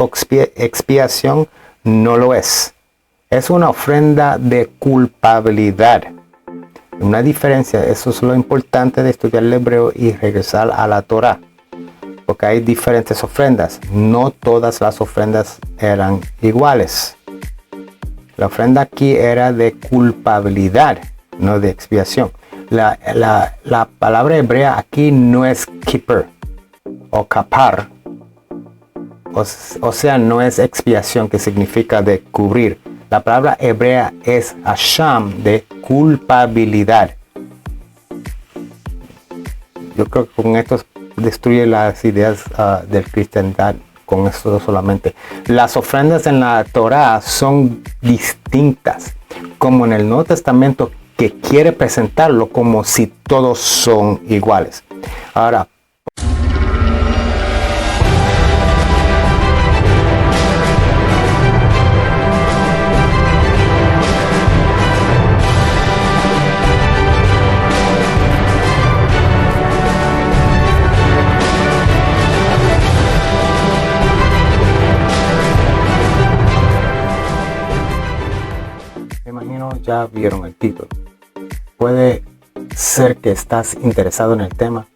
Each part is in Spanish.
expiación no lo es. Es una ofrenda de culpabilidad. Una diferencia, eso es lo importante de estudiar el hebreo y regresar a la Torá. Porque hay diferentes ofrendas. No todas las ofrendas eran iguales. La ofrenda aquí era de culpabilidad, no de expiación. La palabra hebrea aquí no es kippur o kapar. O sea, no es expiación, que significa de cubrir. La palabra hebrea es hasham, de culpabilidad. Yo creo que con esto destruye las ideas del cristiandad. Con esto solamente. Las ofrendas en la Torá son distintas, como en el Nuevo Testamento, que quiere presentarlo como si todos son iguales. Ahora, ya vieron el título. Puede ser que estás interesado en el tema,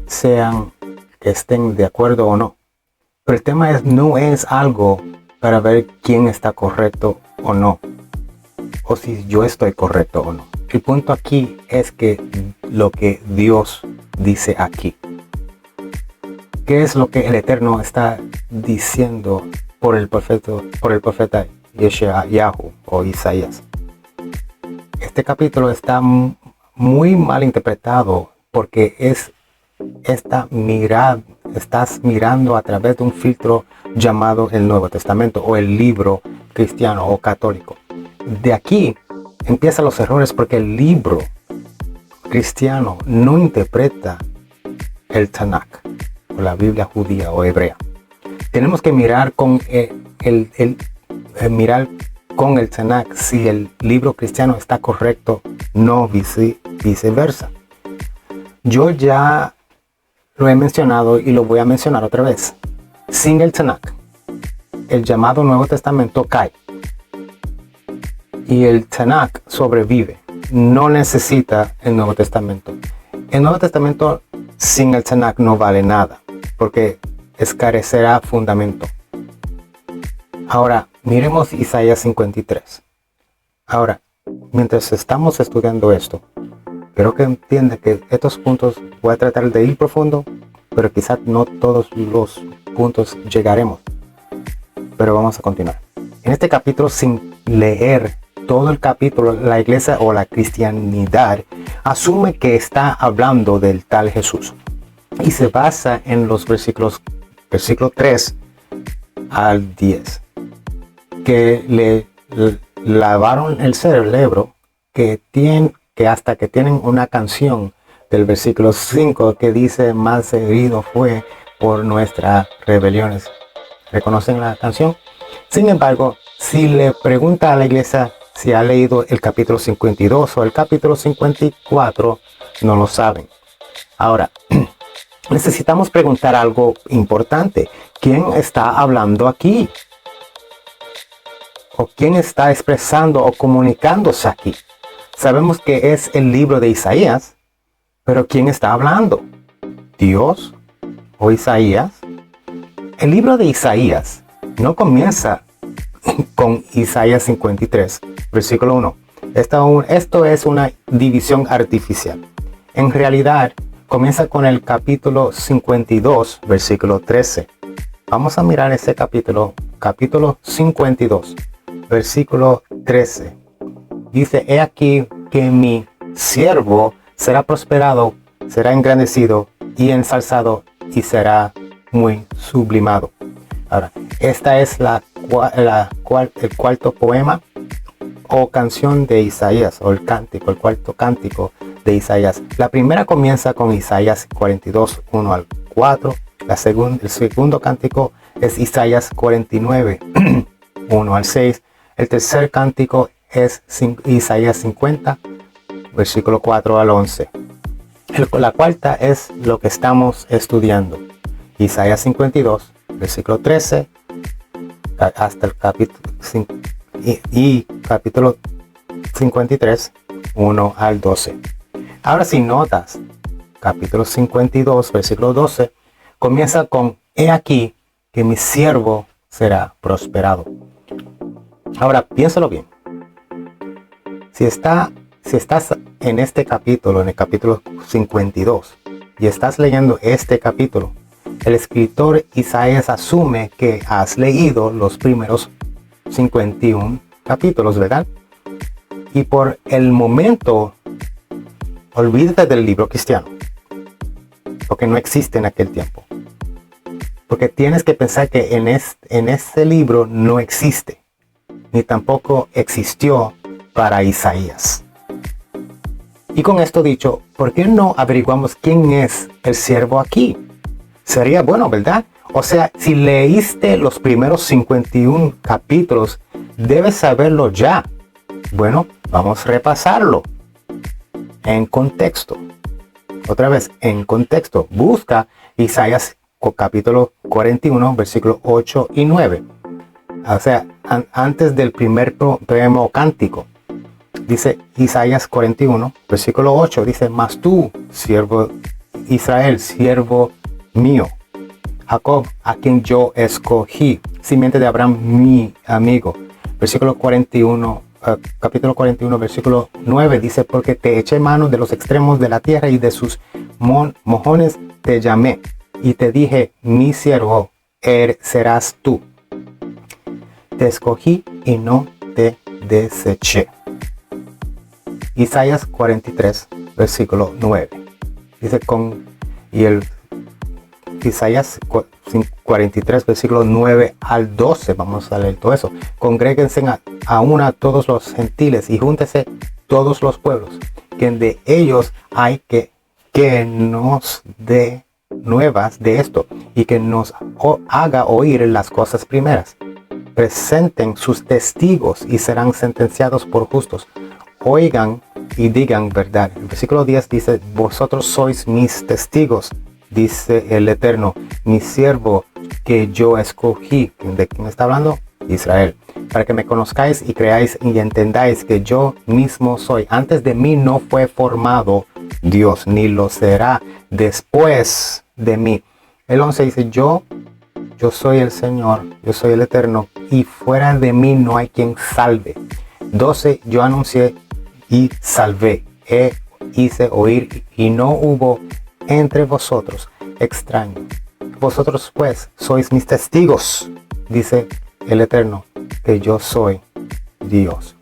sean que estén de acuerdo o no. Pero el tema no es algo para ver quién está correcto o no, o si yo estoy correcto o no. El punto aquí es que lo que Dios dice aquí. ¿Qué es lo que el Eterno está diciendo por el profeta Yeshayahu o Isaías? Este capítulo está muy mal interpretado porque estás mirando a través de un filtro llamado el Nuevo Testamento o el libro cristiano o católico. De aquí empiezan los errores, porque el libro cristiano no interpreta el Tanakh o la Biblia judía o hebrea. Tenemos que mirar con con el Tanakh si el libro cristiano está correcto, no viceversa. Yo ya lo he mencionado y lo voy a mencionar otra vez. Sin el Tanakh, el llamado Nuevo Testamento cae y el Tanakh sobrevive. No necesita el Nuevo Testamento. El Nuevo Testamento sin el Tanakh no vale nada, porque escarecerá fundamento. Ahora, miremos Isaías 53. Ahora, mientras estamos estudiando esto, creo que entiende que estos puntos voy a tratar de ir profundo, pero quizás no todos los puntos llegaremos. Pero vamos a continuar. En este capítulo, sin leer todo el capítulo, la iglesia o la cristianidad asume que está hablando del tal Jesús. Y se basa en los versículo 3 al 10. Que le lavaron el cerebro, que hasta que tienen una canción del versículo 5 que dice: más herido fue por nuestras rebeliones. ¿Reconocen la canción? Sin embargo, si le pregunta a la iglesia si ha leído el capítulo 52 o el capítulo 54, no lo saben. Ahora, necesitamos preguntar algo importante. ¿Quién está hablando aquí? ¿O quién está expresando o comunicándose aquí? Sabemos que es el libro de Isaías, pero ¿quién está hablando? ¿Dios o Isaías? El libro de Isaías no comienza con Isaías 53, versículo 1. Esto es una división artificial. En realidad, comienza con el capítulo 52, versículo 13. Vamos a mirar ese capítulo 52. Versículo 13. Dice: he aquí que mi siervo será prosperado, será engrandecido y ensalzado, y será muy sublimado. Ahora, esta es el cuarto poema o canción de Isaías, o el cuarto cántico de Isaías. La primera comienza con Isaías 42, 1 al 4. El segundo cántico es Isaías 49, 1 al 6. El tercer cántico es Isaías 50, versículo 4 al 11. La cuarta es lo que estamos estudiando. Isaías 52, versículo 13 hasta el capítulo y capítulo 53, 1 al 12. Ahora si notas, capítulo 52, versículo 12, comienza con: he aquí que mi siervo será prosperado. Ahora piénsalo bien. Si estás en este capítulo, en el capítulo 52, y estás leyendo este capítulo, el escritor Isaías asume que has leído los primeros 51 capítulos, ¿verdad? Y por el momento, olvídate del libro cristiano, porque no existe en aquel tiempo. Porque tienes que pensar que en este libro no existe, ni tampoco existió para Isaías. Y con esto dicho, ¿por qué no averiguamos quién es el siervo aquí? Sería bueno, ¿verdad? O sea, si leíste los primeros 51 capítulos, debes saberlo ya. Bueno, vamos a repasarlo. En contexto. Otra vez, en contexto. Busca Isaías capítulo 41, versículos 8 y 9. O sea, antes del primer poema cántico. Dice Isaías 41, versículo 8. Dice: mas tú, siervo Israel, siervo mío, Jacob, a quien yo escogí, simiente de Abraham, mi amigo. Versículo 41, capítulo 41, versículo 9 dice: porque te eché mano de los extremos de la tierra y de sus mojones te llamé y te dije: mi siervo serás tú. Te escogí y no te deseché. Isaías 43, versículo 9. Dice Isaías 43, versículo 9 al 12. Vamos a leer todo eso. Congréguense a una todos los gentiles y júntense todos los pueblos, que de ellos hay que nos dé nuevas de esto y que nos haga oír las cosas primeras. Presenten sus testigos y serán sentenciados por justos. Oigan y digan verdad. El versículo 10 dice: vosotros sois mis testigos, dice el Eterno, mi siervo que yo escogí. ¿De quién está hablando? Israel. Para que me conozcáis y creáis y entendáis que yo mismo soy. Antes de mí no fue formado Dios, ni lo será después de mí. El 11 dice: yo soy el Señor, yo soy el Eterno, y fuera de mí no hay quien salve. 12, yo anuncié y salvé, hice oír y no hubo entre vosotros extraño. Vosotros pues sois mis testigos, dice el Eterno, que yo soy Dios.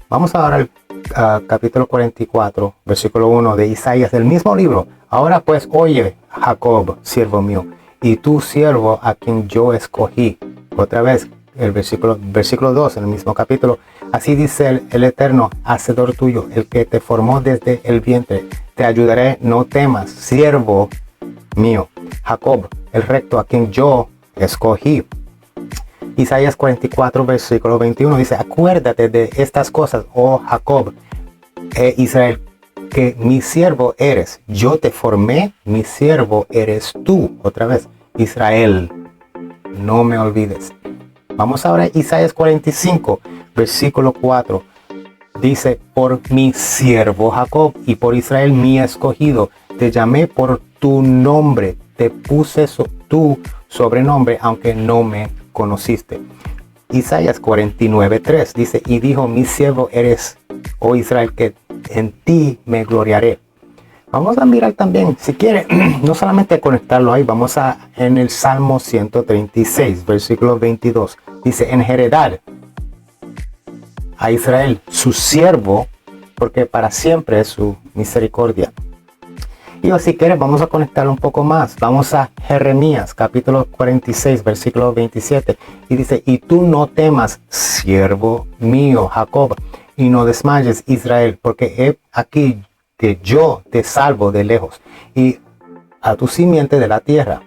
Vamos ahora al capítulo 44, versículo 1 de Isaías, del mismo libro. Ahora pues oye, Jacob, siervo mío, y tu siervo a quien yo escogí. Otra vez, el versículo 2 en el mismo capítulo. Así dice el Eterno, hacedor tuyo, el que te formó desde el vientre. Te ayudaré, no temas, siervo mío. Jacob, el recto, a quien yo escogí. Isaías 44, versículo 21 dice: acuérdate de estas cosas, oh Jacob, Israel, que mi siervo eres. Yo te formé, mi siervo eres tú. Otra vez, Israel, no me olvides. Vamos ahora a Isaías 45, versículo 4. Dice: por mi siervo Jacob y por Israel mi escogido, te llamé por tu nombre, te puse tu sobrenombre, aunque no me conociste. Isaías 49, 3 dice: y dijo: mi siervo eres, oh Israel, que en ti me gloriaré. Vamos a mirar también, si quiere, no solamente conectarlo ahí, vamos en el Salmo 136, versículo 22. Dice: en heredad a Israel, su siervo, porque para siempre es su misericordia. Y si quieres, vamos a conectarlo un poco más. Vamos a Jeremías, capítulo 46, versículo 27. Y dice: y tú no temas, siervo mío, Jacob, y no desmayes, Israel, porque he aquí que yo te salvo de lejos, y a tu simiente de la tierra,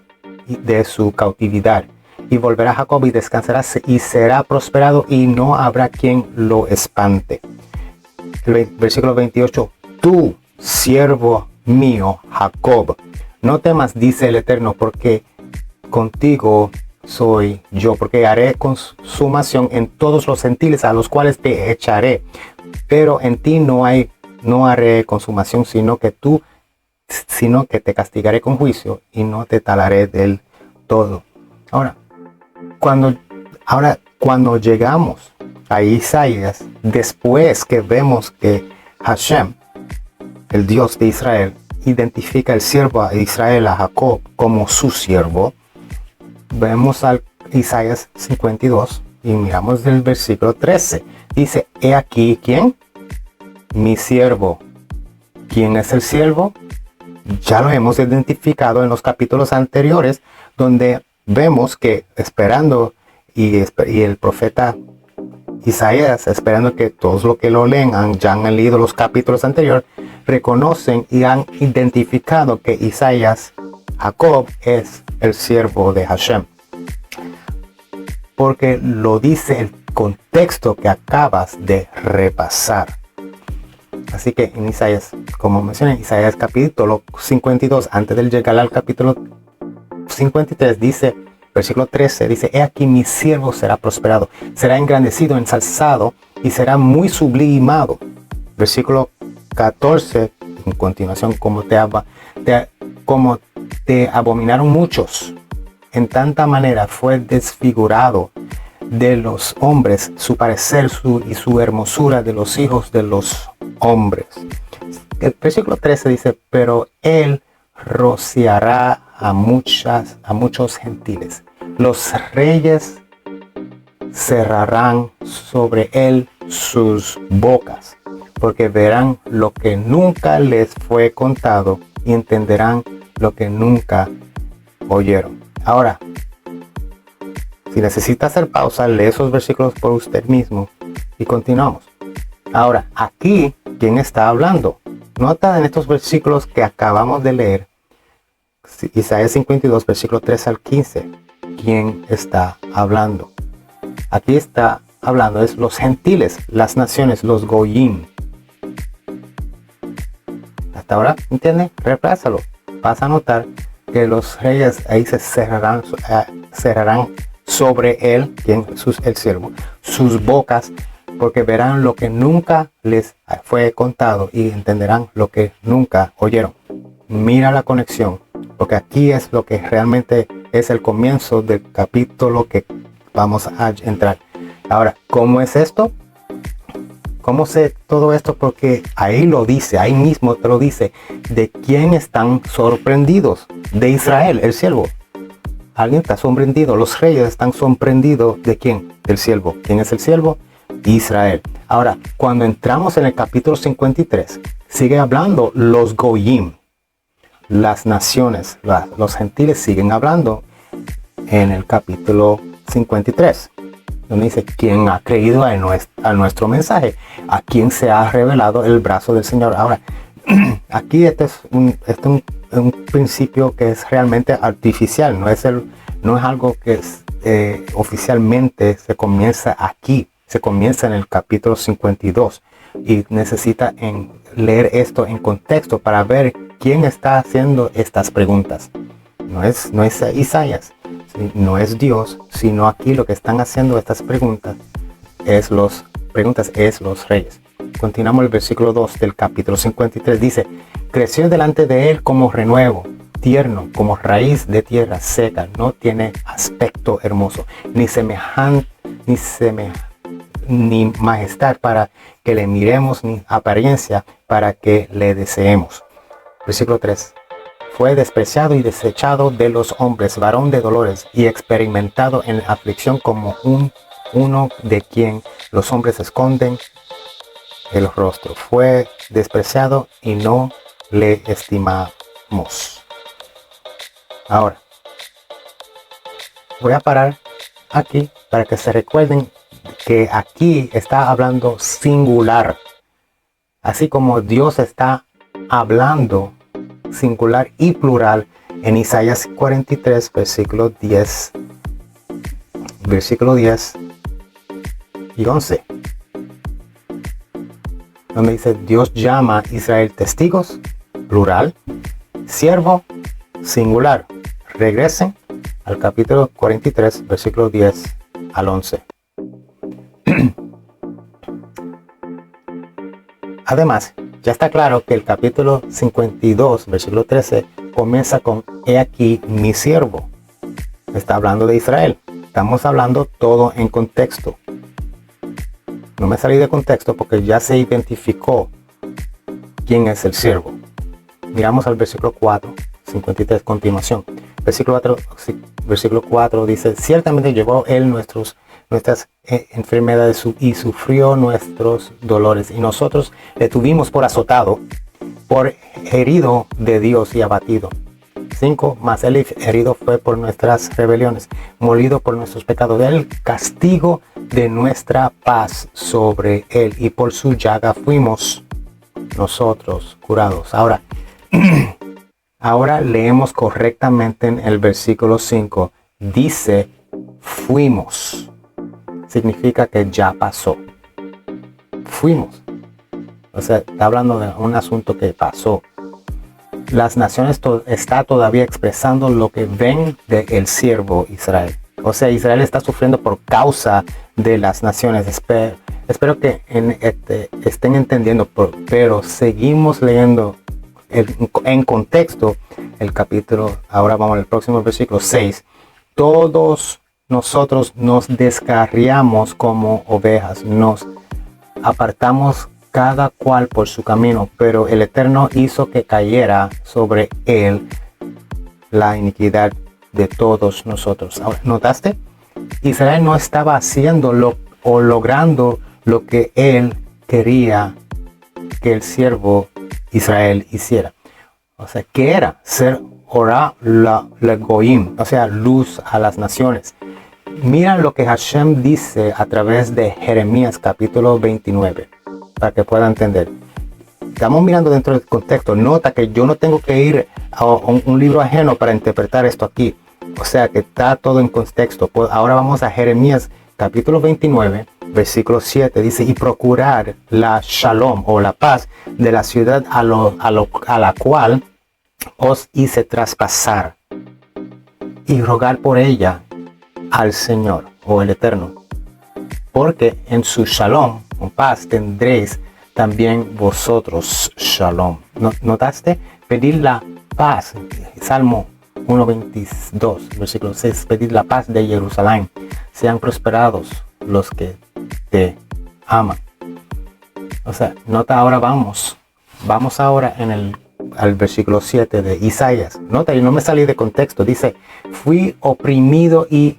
y de su cautividad. Y volverá Jacob y descansará y será prosperado y no habrá quien lo espante. El versículo 28. Tú, siervo mío, Jacob, no temas, dice el Eterno, porque contigo soy yo, porque haré consumación en todos los gentiles a los cuales te echaré, pero en ti no haré consumación, sino que te castigaré con juicio y no te talaré del todo. Ahora, cuando llegamos a Isaías, después que vemos que Hashem, el Dios de Israel, identifica el siervo de Israel, a Jacob, como su siervo, vemos al Isaías 52 y miramos del versículo 13. Dice, he aquí, ¿quién? Mi siervo. ¿Quién es el siervo? Ya lo hemos identificado en los capítulos anteriores, donde vemos que esperando y el profeta Isaías, esperando que todos los que lo leen ya han leído los capítulos anteriores, reconocen y han identificado que Isaías, Jacob, es el siervo de Hashem. Porque lo dice el contexto que acabas de repasar. Así que en Isaías, como mencioné, Isaías capítulo 52, antes de llegar al capítulo 53, dice, versículo 13, dice, he aquí mi siervo será prosperado, será engrandecido, ensalzado y será muy sublimado. Versículo 14, en continuación, como te abominaron muchos, en tanta manera fue desfigurado de los hombres su parecer y su hermosura de los hijos de los hombres. El versículo 13 dice, pero él rociará a muchos gentiles. Los reyes cerrarán sobre él sus bocas, porque verán lo que nunca les fue contado y entenderán lo que nunca oyeron. Ahora, si necesita hacer pausa, lee esos versículos por usted mismo y continuamos. Ahora, aquí, ¿quién está hablando? Nota en estos versículos que acabamos de leer, Isaías 52, versículo 3 al 15, ¿quién está hablando? Aquí está hablando es los gentiles, las naciones, los goyim. Hasta ahora, ¿entiende? Replázalo. Vas a notar que los reyes ahí se cerrarán sobre él, el siervo, sus bocas, porque verán lo que nunca les fue contado y entenderán lo que nunca oyeron. Mira la conexión, porque aquí es lo que realmente es el comienzo del capítulo que vamos a entrar. Ahora, ¿cómo es esto? ¿Cómo sé todo esto? Porque ahí lo dice, ahí mismo te lo dice. ¿De quién están sorprendidos? De Israel, el siervo. Alguien está sorprendido. Los reyes están sorprendidos. ¿De quién? Del siervo. ¿Quién es el siervo? Israel. Ahora, cuando entramos en el capítulo 53, sigue hablando los goyim, las naciones, los gentiles siguen hablando en el capítulo 53. Donde dice, ¿quién ha creído a nuestro mensaje? ¿A quién se ha revelado el brazo del Señor? Ahora, aquí este es un principio que es realmente artificial, no es algo que oficialmente se comienza aquí, se comienza en el capítulo 52 y necesita leer esto en contexto para ver quién está haciendo estas preguntas. No es Isaías, no es Dios, sino aquí lo que están haciendo estas preguntas es los reyes. Continuamos el versículo 2 del capítulo 53. Dice, creció delante de él como renuevo, tierno, como raíz de tierra seca. No tiene aspecto hermoso, ni majestad para que le miremos, ni apariencia para que le deseemos. Versículo 3. Fue despreciado y desechado de los hombres, varón de dolores y experimentado en aflicción, como uno de quien los hombres esconden el rostro. Fue despreciado y no le estimamos. Ahora, voy a parar aquí para que se recuerden que aquí está hablando singular. Así como Dios está hablando singular y plural en Isaías 43, versículo 10 y 11, donde dice, Dios llama a Israel testigos, plural, siervo, singular, regresen al capítulo 43, versículo 10 al 11. Además, ya está claro que el capítulo 52, versículo 13, comienza con "He aquí mi siervo". Está hablando de Israel. Estamos hablando todo en contexto. No me salí de contexto porque ya se identificó quién es el siervo. Miramos al versículo 4, 53, continuación. Versículo 4 dice: "Ciertamente llevó él nuestras enfermedades y sufrió nuestros dolores, y nosotros le tuvimos por azotado, por herido de Dios y abatido". 5. Mas él herido fue por nuestras rebeliones, molido por nuestros pecados. El castigo de nuestra paz sobre él, y por su llaga fuimos nosotros curados. Ahora leemos correctamente en el versículo 5. Dice fuimos. Significa que ya pasó. Fuimos. O sea, está hablando de un asunto que pasó. Las naciones está todavía expresando lo que ven del siervo Israel. O sea, Israel está sufriendo por causa de las naciones. Espero que estén entendiendo, pero seguimos leyendo en contexto el capítulo. Ahora vamos al próximo versículo 6. Todos nosotros nos descarriamos como ovejas, nos apartamos cada cual por su camino, pero el Eterno hizo que cayera sobre él la iniquidad de todos nosotros. Ahora, ¿notaste? Israel no estaba haciendo o logrando lo que él quería que el siervo Israel hiciera. O sea, ¿qué era? Ser Ora la Goim, o sea, luz a las naciones. Mira lo que Hashem dice a través de Jeremías capítulo 29, para que puedan entender. Estamos mirando dentro del contexto. Nota que yo no tengo que ir a un libro ajeno para interpretar esto aquí. O sea que está todo en contexto. Pues ahora vamos a Jeremías capítulo 29, versículo 7. Dice: "Y procurar la shalom o la paz de la ciudad a la cual os hice traspasar, y rogar por ella al Señor o el Eterno, porque en su shalom o paz tendréis también vosotros shalom". ¿Notaste? Pedir la paz. Salmo 1:22, versículo 6. "Pedir la paz de Jerusalén. Sean prosperados los que te aman". O sea, nota, ahora vamos ahora al versículo 7 de Isaías. Nota, y no me salí de contexto. Dice: "Fui oprimido y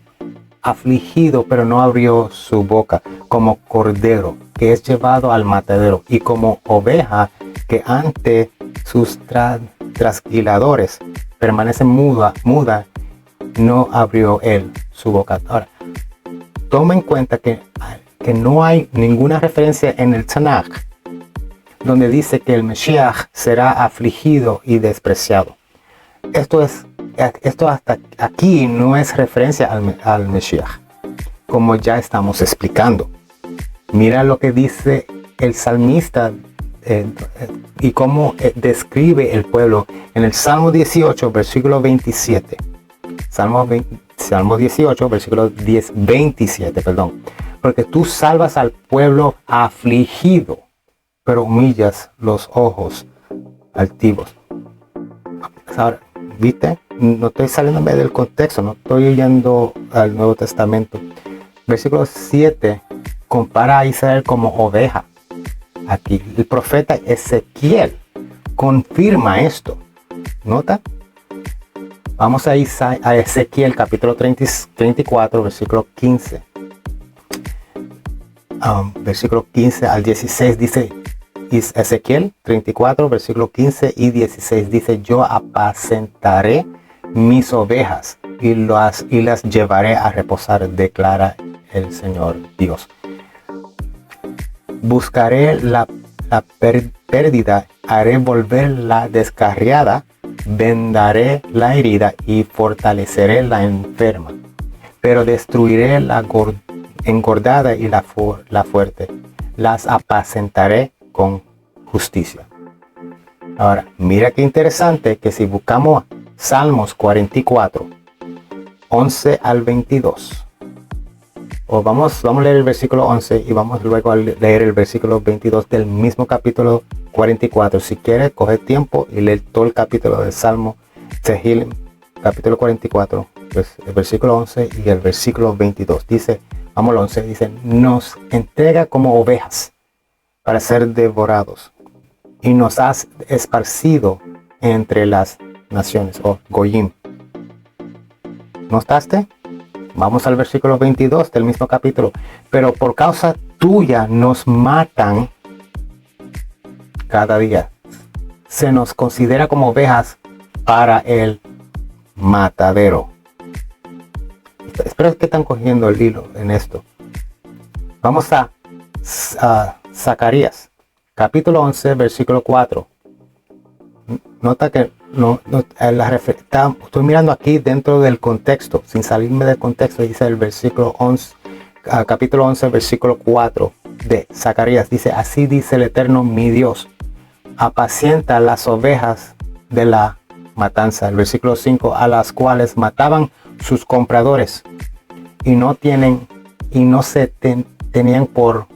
afligido, pero no abrió su boca, como cordero que es llevado al matadero, y como oveja que ante sus trasquiladores permanece muda, no abrió él su boca". Ahora, toma en cuenta que no hay ninguna referencia en el Tanaj donde dice que el Mesías será afligido y despreciado. Esto hasta aquí no es referencia al Mesías, como ya estamos explicando. Mira lo que dice el salmista y cómo describe el pueblo en el Salmo 18, versículo 27. Salmo 18, versículo 27, perdón. "Porque tú salvas al pueblo afligido, pero humillas los ojos altivos". Ahora, ¿viste? No estoy saliéndome del contexto, no estoy yendo al Nuevo Testamento. Versículo 7 compara a Israel como oveja. Aquí el profeta Ezequiel confirma esto. ¿Nota? Vamos a Ezequiel capítulo 34, versículo 15. Versículo 15 al 16 dice, Ezequiel 34, versículo 15 y 16 dice: "Yo apacentaré mis ovejas y las llevaré a reposar, declara el Señor Dios. Buscaré la pérdida, haré volver la descarriada, vendaré la herida y fortaleceré la enferma, pero destruiré la engordada y la fuerte, las apacentaré con justicia". Ahora, mira qué interesante que si buscamos Salmos 44, 11 al 22. O vamos a leer el versículo 11 y vamos luego a leer el versículo 22 del mismo capítulo 44. Si quieres, coge tiempo y lee todo el capítulo del Salmo Tehillim, capítulo 44, pues el versículo 11 y el versículo 22. Dice, vamos al 11, dice, nos entrega como ovejas para ser devorados y nos has esparcido entre las naciones, o Goyim. ¿Notaste? Vamos al versículo 22 del mismo capítulo. Pero por causa tuya nos matan cada día. Se nos considera como ovejas para el matadero. Espero que están cogiendo el hilo en esto. Vamos a Zacarías, capítulo 11, versículo 4. Nota que estoy mirando aquí dentro del contexto, sin salirme del contexto. Dice el versículo 11, capítulo 11, versículo 4 de Zacarías. Dice, así dice el Eterno mi Dios, apacienta las ovejas de la matanza. El versículo 5, a las cuales mataban sus compradores y no se tenían por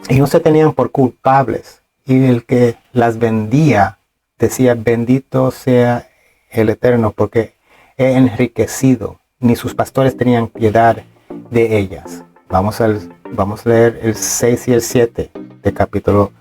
y no se tenían por culpables, y el que las vendía decía, bendito sea el Eterno, porque he enriquecido, ni sus pastores tenían piedad de ellas. Vamos a leer el 6 y el 7 de capítulo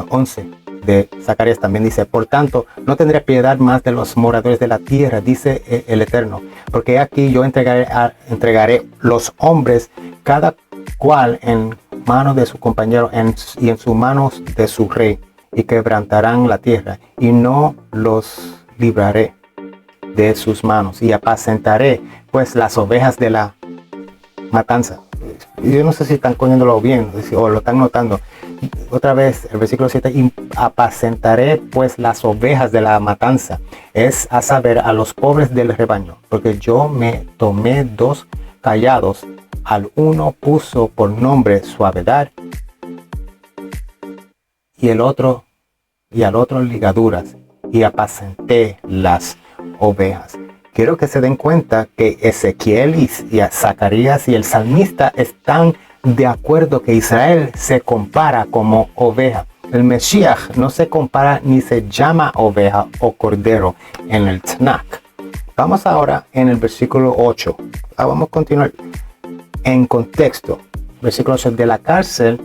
11 de Zacarías. También dice, por tanto, no tendré piedad más de los moradores de la tierra, dice el Eterno, porque aquí yo entregaré los hombres, cada cual en mano de su compañero y en sus manos de su rey, y quebrantarán la tierra, y no los libraré de sus manos, y apacentaré pues las ovejas de la matanza. Yo no sé si están cogiéndolo bien o lo están notando. Otra vez el versículo 7, y apacentaré pues las ovejas de la matanza, es a saber, a los pobres del rebaño, porque yo me tomé 2 callados, al uno puso por nombre suavidad y al otro ligaduras, y apacenté las ovejas. Quiero que se den cuenta que Ezequiel y Zacarías y el salmista están de acuerdo que Israel se compara como oveja. El Mesías no se compara ni se llama oveja o cordero en el Tanakh. Vamos ahora en el versículo 8. Vamos a continuar en contexto. Versículo 8, de la cárcel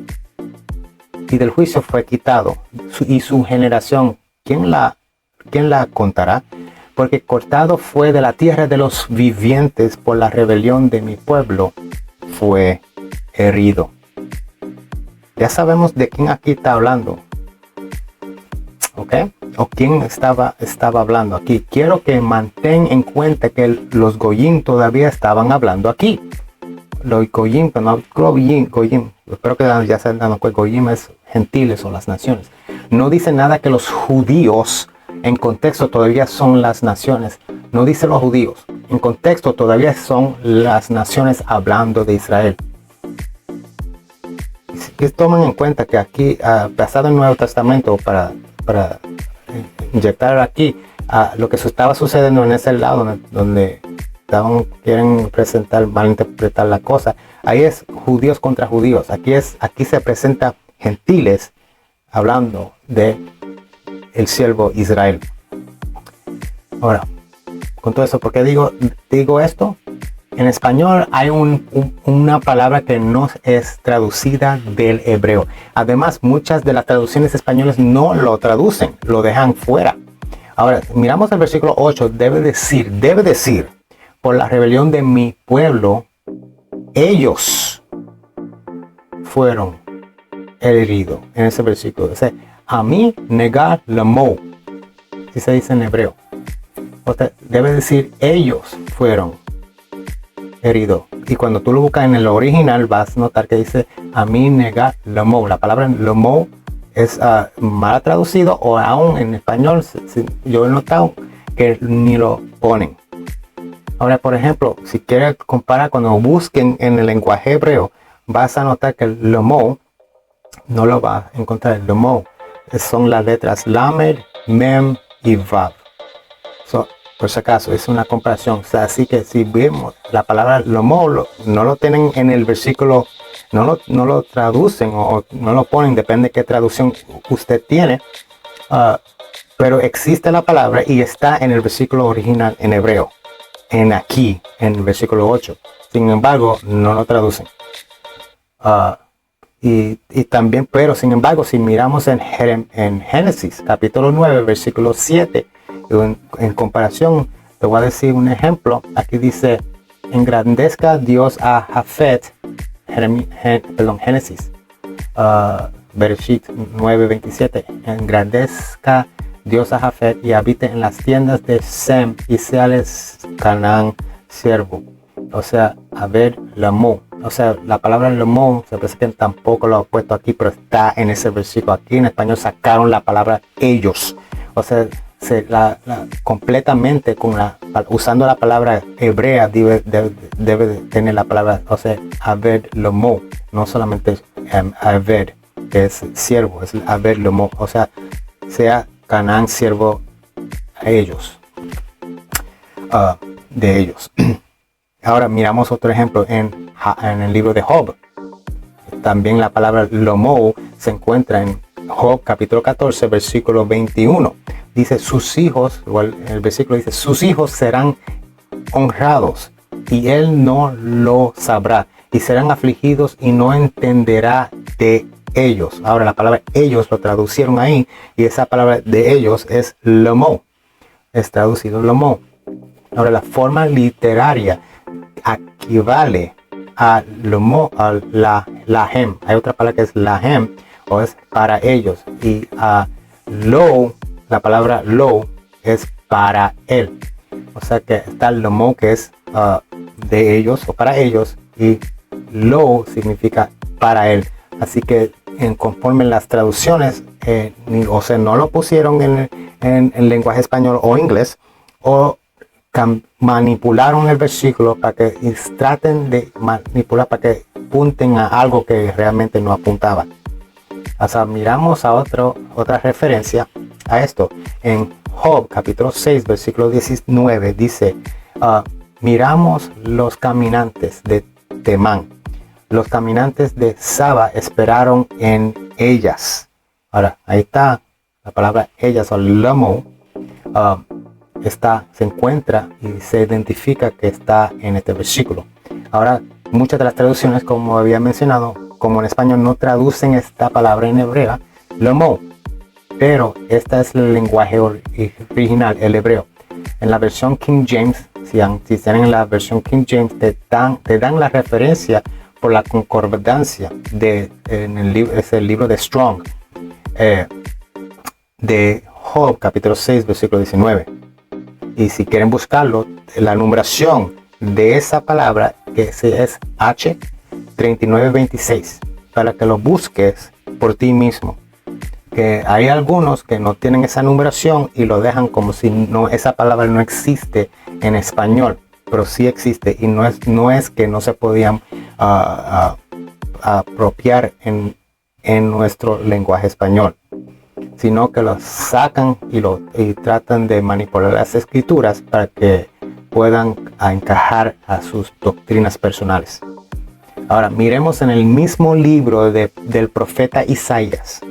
y del juicio fue quitado, y su generación, ¿quién la contará? Porque cortado fue de la tierra de los vivientes, por la rebelión de mi pueblo fue herido. Ya sabemos de quién aquí está hablando, ¿ok? O quién estaba hablando aquí. Quiero que mantengan en cuenta que los Goyim todavía estaban hablando aquí. Los Goyim, pero no Goyim, espero que ya se han dado cuenta, Goyim es gentiles o las naciones. No dice nada que los judíos en contexto todavía son las naciones. No dice los judíos. En contexto todavía son las naciones hablando de Israel. Y tomen en cuenta que aquí, basado en el Nuevo Testamento, para inyectar aquí lo que estaba sucediendo en ese lado donde quieren malinterpretar la cosa. Ahí es judíos contra judíos. Aquí se presenta gentiles hablando de el siervo Israel. Ahora, con todo eso, ¿por qué digo esto? En español hay una palabra que no es traducida del hebreo. Además, muchas de las traducciones españolas no lo traducen, lo dejan fuera. Ahora, miramos el versículo 8, debe decir, por la rebelión de mi pueblo, ellos fueron heridos. En ese versículo dice, a mí negar lamo, si se dice en hebreo. O sea, debe decir, ellos fueron heridos. Y cuando tú lo buscas en el original, vas a notar que dice, a mí negar lamo. La palabra lamo es mal traducido, o aún en español, yo he notado que ni lo ponen. Ahora, por ejemplo, si quieres comparar, cuando busquen en el lenguaje hebreo, vas a notar que el lamo no lo vas a encontrar. El lamo son las letras lamed, mem y vav. Por si acaso, es una comparación. O sea, así que si vemos la palabra lomo, no lo tienen en el versículo, no lo traducen o no lo ponen, depende de qué traducción usted tiene. Pero existe la palabra y está en el versículo original en hebreo, en el versículo 8. Sin embargo, no lo traducen. Y también, pero sin embargo, si miramos en Génesis, capítulo 9, versículo 7, en comparación, te voy a decir un ejemplo. Aquí dice, engrandezca Dios a Jafet, Génesis, Bereshit 9:27, engrandezca Dios a Jafet y habite en las tiendas de Sem y seales Canaán siervo. O sea, a ver, lamo. O sea, la palabra lamo, se parece que tampoco lo he puesto aquí, pero está en ese versículo. Aquí en español sacaron la palabra ellos. O sea, completamente usando la palabra hebrea debe tener la palabra, o sea, haber lomo, no solamente haber, que es siervo, es haber lomo, o sea Canaán siervo a ellos, de ellos. Ahora miramos otro ejemplo en el libro de Job. También la palabra lomo se encuentra en Job capítulo 14 versículo 21. Dice sus hijos, igual el versículo dice, sus hijos serán honrados y él no lo sabrá, y serán afligidos y no entenderá de ellos. Ahora la palabra ellos lo traducieron ahí, y esa palabra de ellos es lomo, es traducido lomo. Ahora la forma literaria equivale a lomo, a lahem. Hay otra palabra que es lahem, o es para ellos, y a lo, la palabra lo es para él. O sea que está el lomo, que es de ellos o para ellos, y lo significa para él. Así que conforme las traducciones, o sea, no lo pusieron en lenguaje español o inglés, o manipularon el versículo para que traten de manipular, para que apunten a algo que realmente no apuntaba. O sea, miramos a otra referencia a esto. En Job capítulo 6 versículo 19 dice, miramos los caminantes de Temán, los caminantes de Saba esperaron en ellas. Ahora ahí está la palabra ellas, o lomo, se encuentra y se identifica que está en este versículo. Ahora muchas de las traducciones, como había mencionado, como en español no traducen esta palabra en hebrea, lomo, pero este es el lenguaje original, el hebreo. En la versión King James, si están en la versión King James, te dan la referencia por la concordancia en el libro de Strong, de Job capítulo 6 versículo 19. Y si quieren buscarlo, la numeración de esa palabra, que es H3926, para que lo busques por ti mismo. Que hay algunos que no tienen esa numeración y lo dejan como si esa palabra no existe en español, pero sí existe, y no es que no se podían apropiar en nuestro lenguaje español, sino que lo sacan y tratan de manipular las escrituras para que puedan encajar a sus doctrinas personales. Ahora miremos en el mismo libro del profeta Isaías.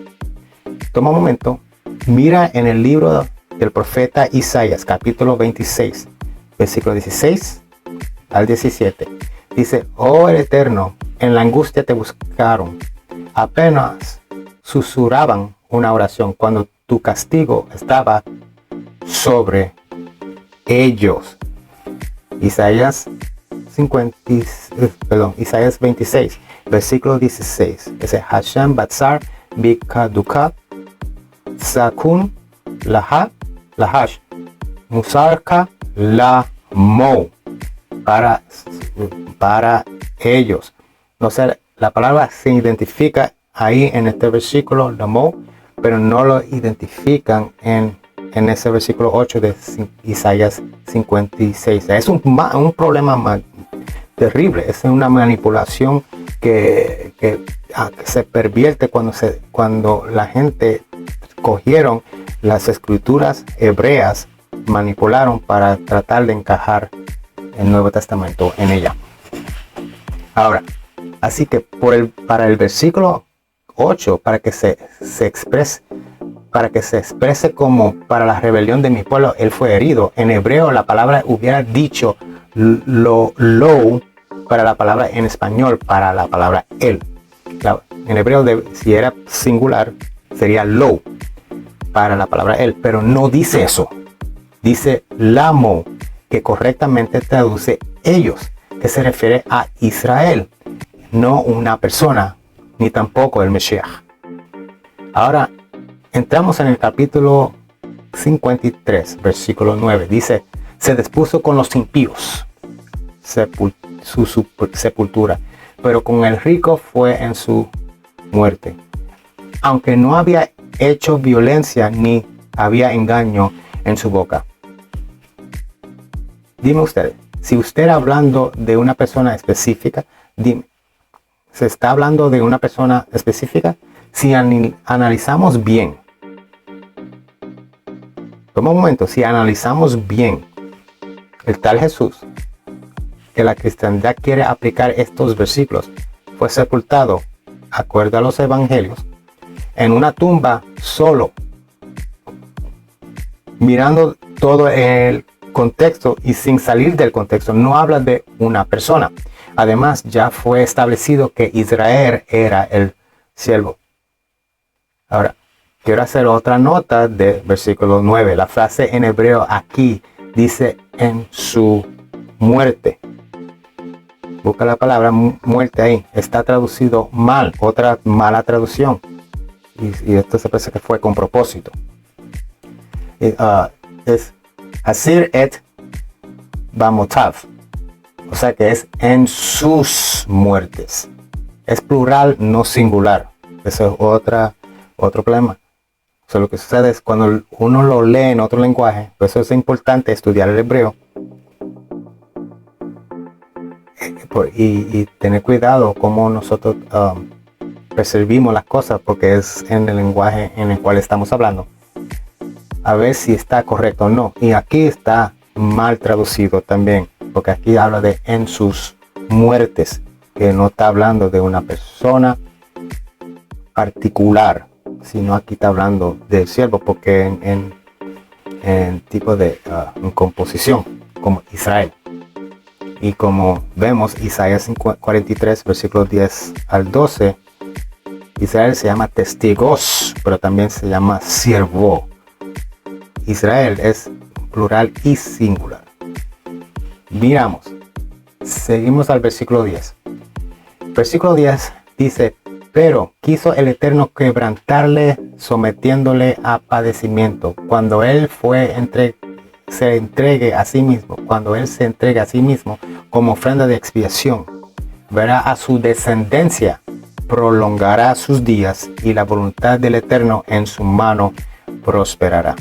Toma un momento, mira en el libro del profeta Isaías, capítulo 26, versículo 16 al 17. Dice, oh el Eterno, en la angustia te buscaron, apenas susurraban una oración cuando tu castigo estaba sobre ellos. Isaías 26, versículo 16. Dice, Hashem Batzar Bikaduka Sakun Lahash Musarka Lamo, para ellos. No sé, la palabra se identifica ahí en este versículo, Lamo, pero no lo identifican en ese versículo 8 de Isaías 56. Es un problema terrible, es una manipulación que se pervierte cuando la gente cogieron las escrituras hebreas manipularon para tratar de encajar el Nuevo Testamento en ella. Ahora, así que para el versículo 8, para que se exprese como para la rebelión de mi pueblo, él fue herido. En hebreo la palabra hubiera dicho lo para la palabra en español, para la palabra él. En hebreo, si era singular, sería lo para la palabra él, pero no dice eso. Dice lamo, que correctamente traduce ellos, que se refiere a Israel, no una persona, ni tampoco el Mesías. Ahora, entramos en el capítulo 53, versículo 9. Dice, se dispuso con los impíos su sepultura, pero con el rico fue en su muerte. Aunque no había hecho violencia ni había engaño en su boca. Dime usted, si usted hablando de una persona específica, dime, ¿se está hablando de una persona específica? Si analizamos bien, toma un momento, si analizamos bien el tal Jesús, que la cristiandad quiere aplicar estos versículos, fue sepultado, acuerdo a los evangelios, en una tumba solo, mirando todo el contexto y sin salir del contexto. No habla de una persona. Además, ya fue establecido que Israel era el siervo. Ahora, quiero hacer otra nota de versículo 9. La frase en hebreo aquí dice en su muerte. Busca la palabra muerte ahí. Está traducido mal. Otra mala traducción. Y esto se parece que fue con propósito. Es Asir et Bamotav. O sea que es en sus muertes. Es plural, no singular. Eso es otro problema. O sea, lo que sucede es cuando uno lo lee en otro lenguaje. Por eso es importante estudiar el hebreo. Y tener cuidado cómo nosotros percibimos las cosas, porque es en el lenguaje en el cual estamos hablando. A ver si está correcto o no. Y aquí está mal traducido también, porque aquí habla de en sus muertes, que no está hablando de una persona particular, sino aquí está hablando del siervo, porque en tipo de en composición, como Israel. Y como vemos, Isaías 43, versículos 10 al 12, Israel se llama testigos, pero también se llama siervo. Israel es plural y singular. Miramos, seguimos al versículo 10. Versículo 10 dice, pero quiso el Eterno quebrantarle, sometiéndole a padecimiento, cuando él se entregue a sí mismo como ofrenda de expiación. Verá a su descendencia, prolongará sus días, y la voluntad del Eterno en su mano prosperará.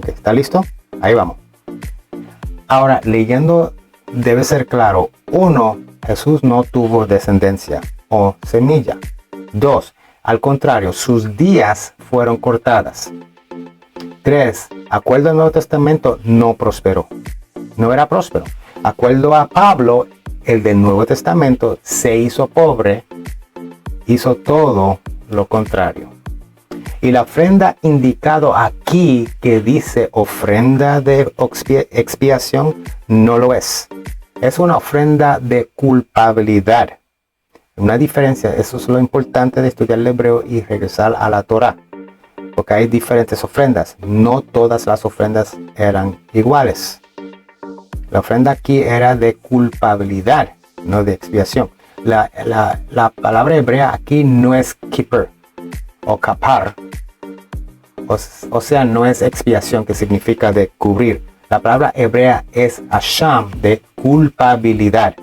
¿Está listo? Ahí vamos. Ahora, leyendo, debe ser claro. 1. Jesús no tuvo descendencia o semilla. 2. Al contrario, sus días fueron cortadas. 3. Acuerdo al Nuevo Testamento, no prosperó. No era próspero. Acuerdo a Pablo, el del Nuevo Testamento, se hizo pobre, hizo todo lo contrario. Y la ofrenda indicado aquí, que dice ofrenda de expiación, no lo es. Es una ofrenda de culpabilidad. Una diferencia, eso es lo importante de estudiar el hebreo y regresar a la Torá. Porque hay diferentes ofrendas. No todas las ofrendas eran iguales. La ofrenda aquí era de culpabilidad, no de expiación. La palabra hebrea aquí no es kippur o kapar. O sea, no es expiación, que significa de cubrir. La palabra hebrea es asham, de culpabilidad.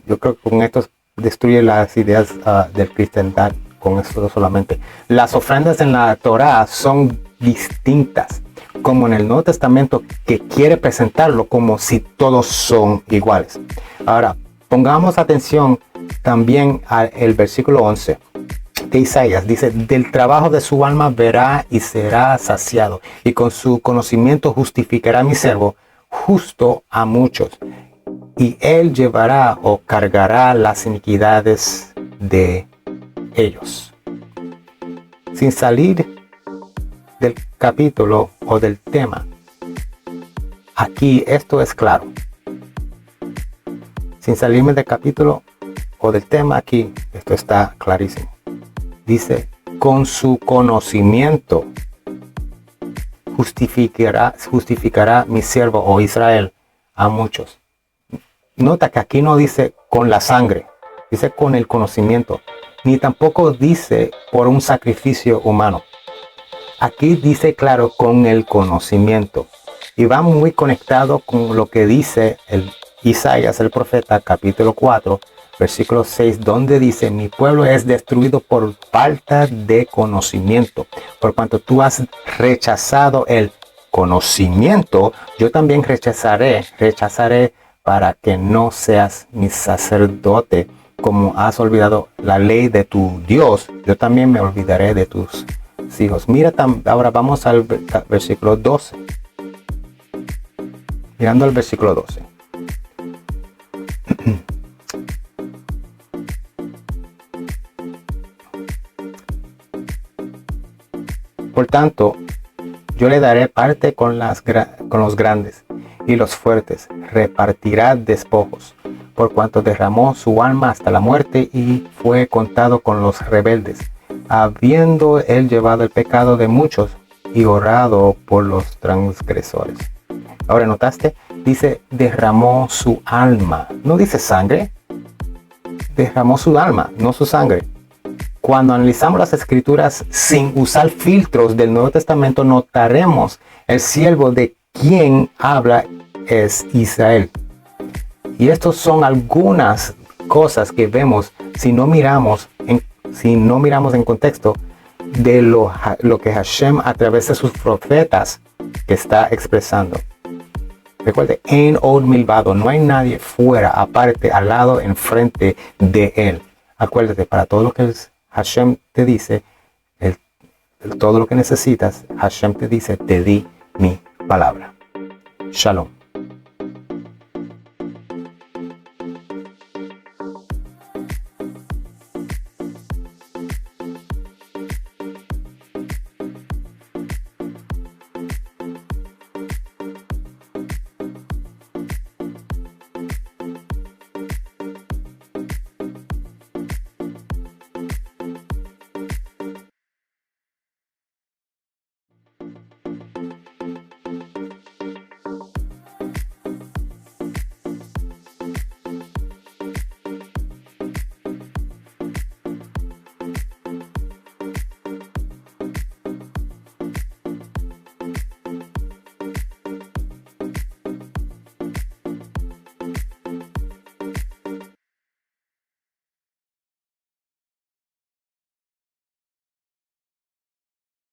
Yo creo que con esto destruye las ideas del cristiandad, con esto solamente. Las ofrendas en la Torá son distintas, como en el Nuevo Testamento, que quiere presentarlo como si todos son iguales. Ahora, pongamos atención también al versículo 11. que Isaías dice, del trabajo de su alma verá y será saciado, y con su conocimiento justificará mi siervo justo a muchos, y él llevará o cargará las iniquidades de ellos. Sin salir del capítulo o del tema, aquí esto es claro. Sin salirme del capítulo o del tema, aquí esto está clarísimo. Dice, con su conocimiento justificará mi siervo o Israel a muchos. Nota que aquí no dice con la sangre, dice con el conocimiento, ni tampoco dice por un sacrificio humano. Aquí dice claro con el conocimiento, y va muy conectado con lo que dice el Isaías el profeta, capítulo 4, versículo 6, donde dice, mi pueblo es destruido por falta de conocimiento. Por cuanto tú has rechazado el conocimiento, yo también rechazaré para que no seas mi sacerdote. Como has olvidado la ley de tu Dios, yo también me olvidaré de tus hijos. Mira, ahora vamos al versículo 12. Mirando al versículo 12. Por tanto, yo le daré parte con los grandes y los fuertes, repartirá despojos, por cuanto derramó su alma hasta la muerte y fue contado con los rebeldes, habiendo él llevado el pecado de muchos y orado por los transgresores. Ahora, ¿notaste? Dice, derramó su alma. No dice sangre. Derramó su alma, no su sangre. Cuando analizamos las escrituras sin usar filtros del Nuevo Testamento, notaremos el siervo de quien habla es Israel. Y estas son algunas cosas que vemos si no miramos en contexto de lo que Hashem a través de sus profetas que está expresando. Recuerde, en od milvado, no hay nadie fuera, aparte, al lado, enfrente de él. Acuérdate, para todo lo que Hashem te dice, todo lo que necesitas, Hashem te dice, te di mi palabra. Shalom.